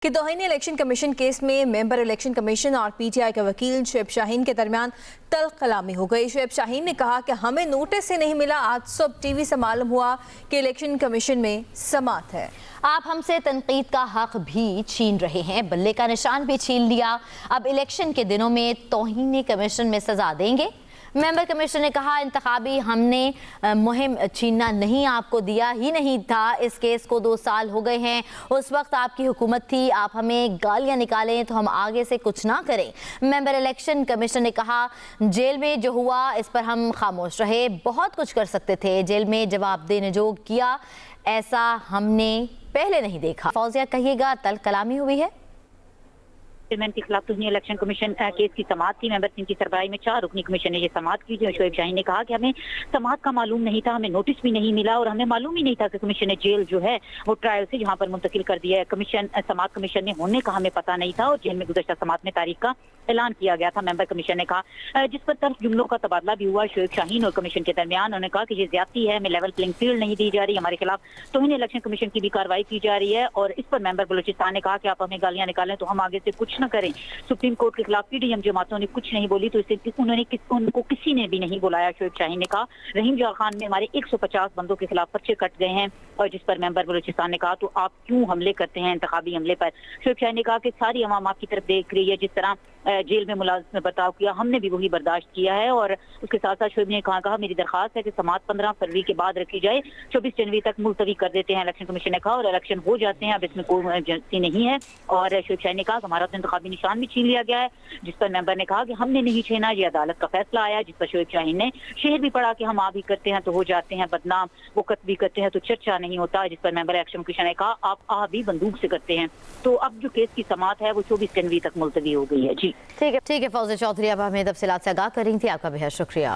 कि तौहीन election commission case में member election commission और पीटीआई के वकील शुएब शाहीन के दरमियान तल्ख कलामी हो गई। शुएब शाहीन ने कहा कि हमें नोटिस ही नहीं मिला, आज सुबह टीवी से मालूम हुआ कि इलेक्शन कमीशन में समाअत है। आप हमसे तनकीद का हक भी छीन रहे हैं, बल्ले का निशान भी छीन लिया। अब इलेक्शन के दिनों में तौहीन कमीशन में सजा देंगे। मेंबर कमीशन ने कहा, इंतखाबी हमने मुहिम छीनना नहीं, आपको दिया ही नहीं था। इस केस को 2 साल हो गए हैं, उस वक्त आपकी हुकूमत थी, आप हमें गालियां निकालें तो हम आगे से कुछ ना करें। मेंबर इलेक्शन कमीशन ने कहा, जेल में जो हुआ इस पर हम खामोश रहे, बहुत कुछ कर सकते थे, जेल में जवाबदेह जो किया ऐसा हमने पहले नहीं देखा। फौजिया कहिएगा, तल्ख कलामी हुई है। चेयरमैन के खिलाफ तौहीन इलेक्शन कमीशन केस की समाअत थी। मेंबर सिंह की सरबराही में 4 रुकनी कमीशन ने ये समाअत की। शुएब शाहीन ने कहा कि हमें समाअत का मालूम नहीं था, हमें नोटिस भी नहीं मिला और हमें मालूम ही नहीं था कि कमीशन ने जेल जो है वो ट्रायल से जहां पर मुंतकिल कर दिया है। समाअत कमीशन ने होने का हमें पता नहीं था और जेल में गुज़श्ता समाअत में तारीख का ऐलान किया गया था। मेंबर कमीशन ने कहा, जिस पर तल्ख जुमलों का तबादला भी हुआ शुएब शाहीन और कमीशन के दरमियान। उन्होंने कहा कि ये ज्यादती है, हमें लेवल प्लेइंग फील्ड नहीं दी जा रही, हमारे खिलाफ तौहीन इलेक्शन कमीशन की भी कार्रवाई की जा रही है। और इस पर मेंबर बलूचिस्तान ने कहा कि आप हमें गालियां निकालें तो हम आगे से कुछ न करें। सुप्रीम कोर्ट के खिलाफ पीडीएम जमातों ने कुछ नहीं बोली तो इससे उनको किसी ने भी नहीं बुलाया। शुएब शाहीन ने कहा, रहीम जवां खान में हमारे 150 बंदों के खिलाफ पर्चे कट गए हैं। और जिस पर मेंबर बलूचिस्तान ने कहा, तो आप क्यों हमले करते हैं इंतखाबी हमले पर। शुएब शाहीन ने कहा कि सारी अवाम आपकी तरफ देख रही है, जिस तरह जेल में मुलाजिम ने बर्ताव किया हमने भी वही बर्दाश्त किया है। और उसके साथ साथ शुएब ने कहा, मेरी दरखास्त है कि समाअत 15 फरवरी के बाद रखी जाए, 24 जनवरी तक मुलतवी कर देते हैं इलेक्शन कमीशन ने कहा, और इलेक्शन हो जाते हैं, अब इसमें कोई इमरजेंसी नहीं है। और शुएब शाहीन ने कहा कि हमारा तो इंतखाबी निशान भी छीन लिया गया है। जिस पर मेंबर ने कहा कि हमने नहीं छीना, ये अदालत का फैसला आया। जिस पर शुएब शाहीन ने शेर भी पढ़ा कि हम आ भी करते हैं तो हो जाते हैं बदनाम, वो कत भी करते हैं तो चर्चा नहीं होता। जिस पर मेंबर इलेक्शन कमीशन ने कहा, आप आ भी बंदूक से करते हैं। तो अब जो केस की समाअत है वो 24 जनवरी तक मुलतवी हो गई है। जी ठीक है फौजिया चौधरी, अब हमें तफसीलात से आगाह कर रही थी, आपका बेहद शुक्रिया।